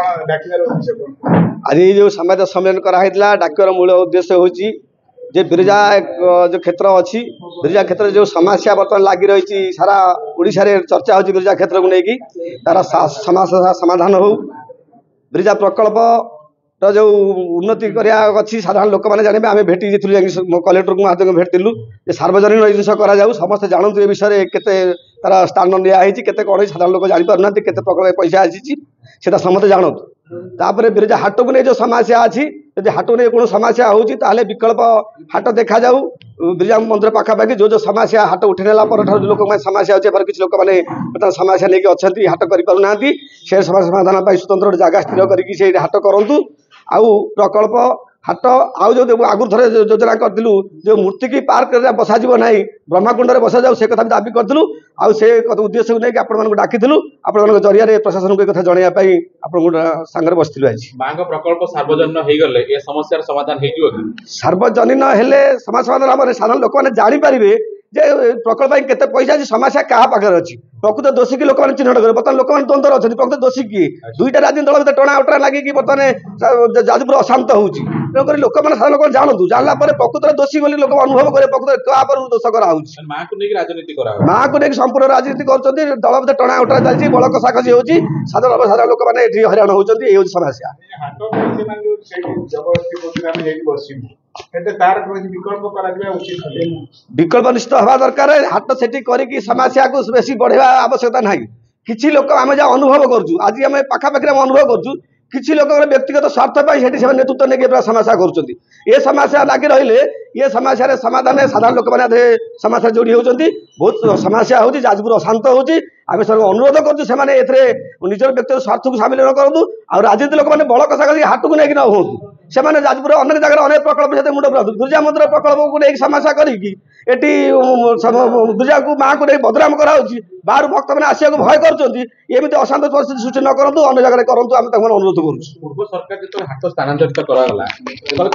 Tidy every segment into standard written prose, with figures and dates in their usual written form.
आज जो समाज सम्मेलन कराइला डाकर मूल उद्देश्य होची जे बिरजा जो क्षेत्र अच्छी बिरजा क्षेत्र जो समस्या बर्तमान लगी रही सारा ओडिशा रे चर्चा होची बिरजा क्षेत्र को लेकिन तार समस्या समाधान हो बिरजा प्रकल्प जो उन्नति करिया अच्छी साधारण लोक मैंने जानवे आम भेटी कलेक्टर को माध्यम भेटिलु सार्वजनिक जिन करा समस्त जानतु ए विषय केते तार स्थान नियाई केते कौन साधारण लोक जापर ना केते प्रकल्प पैसा आसी समस्त जानतु तापर बिरजा हाट को नहीं जो समस्या अच्छी यदि हाट को नहीं कौन समस्या होता विकल्प हाट देखा जाऊ बिरजा मंदिर पाखापाखि जो समस्या हाट उठे नेला लोक समस्या अच्छे किसी लोक मैंने समस्या नहीं अच्छा हाट करना से समस्या समाधान स्वतंत्र जगह स्थिर करके हाट करूँ आउ प्रकल्प हाट आउ जो आगु थे योजना करूँ जो मूर्ति की पार्क बसाज ना ब्रह्मकुंड में बसा जाऊ से कथा दाबी करूँ आउ से उद्देश्य को लेकिन आपण डाकी आपण जरिया प्रशासन को कथा जनवाई आप सांगे बसलु आज माँ प्रकल्प सार्वजनिक हो गले ये समस्या समाधान हो सार्वजनिक हेले समस्या समाधान साधारण लोक मैंने जानीपारे जे प्रकल्प केते पैसा अच्छी समस्या क्या पाखे अच्छी प्रकृत दोषी की लोक मैंने चिन्हट करें बर्तमान लोक मैंने द्वंद्व अच्छे प्रकृत दोषी किए दुईटा राजनीति दल भर टणा उटरा लगे बर्तमान जाजपुर अशांत होगी तेणुक लोक मैंने साधारण लोक जानतु जानला प्रकृत दोषी बोली लोक अनुभव करें प्रकृत क्या दोष कराऊँगी माँ को लेकिन राजनीति माँ को लेकिन संपूर्ण राजनीति कर दल भर टणा उटरा चलती बल कषाकषि होगी साधारण लोक मैंने हईराण होती ये समस्या विकल्प निश्चित हवा दरकार हाट से समस्या को बेसी बढ़ेवा आवश्यकता ना किसी लोक आम जहाँ अनुभव करूँ आज आम पाखापाखि अनुभव करूँ किसी लोक व्यक्तिगत स्वार्थ से नेतृत्व नहीं समस्या कर समस्या लगी रही ये समस्या समाधान साधारण लोक मैंने समस्या जोड़ी होती बहुत समस्या होती जाजपुर अशांत होती आम सब अनुरोध करूँ निजर व्यक्तिगत स्वार्थ को सामिल न करूँ आ राजनीति लोक मैंने बल कषाकषि हाट को लेकिन हूँ से जाजपुर अनेक जगह अनेक प्रकल्प से मुंड पुरा बिरजा मंदिर प्रकल्प को लेकिन समस्या करी बिरजा को माँ को बदनाम कराऊँ बाहर भक्त मैंने आसिया भय करमती अशांत परिस्थिति सृष्टि न करूँ अन्य जगह करूँ आम अनुरोध करूँ पूर्व सरकार जो हाट स्थानांतरित कराला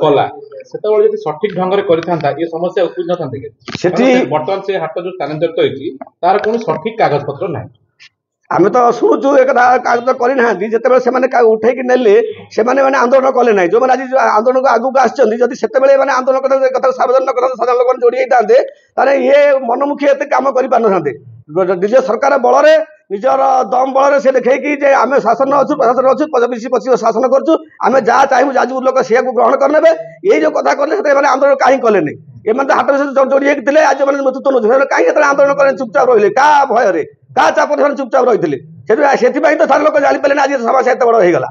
कला से सठिक ढंग से करता ये समस्या उपज न बर्तमान से हाट जो स्थानांतरित होती तार कौन सठिक कागज पत्र ना आम तो शुणुचु एक कागज करना जिते से उठेक ने आंदोलन कले ना जो मैंने आज आंदोलन को आगू आसते से आंदोलन कथा सार्वजनिक कथा साधारण लोक जोड़ी होते ये मनमुखी एत कम कर निज सरकार बल निजर दम बल से देखी आम शासन अच्छु प्रशासन अच्छु 25-25 शासन करें जहाँ चाहूँ जाजपुर लोक सी ग्रहण करने ये जो कथा कले आंदोलन कहीं कले नहीं एम हाट जोड़ी होते आज मैंने नेतृत्व नौ कहीं आंदोलन करें चुपचाप रही क्या भय क्या चाप चुपचाप रही से तो सारे लोक जापारे आज समस्या एत बड़ होगा।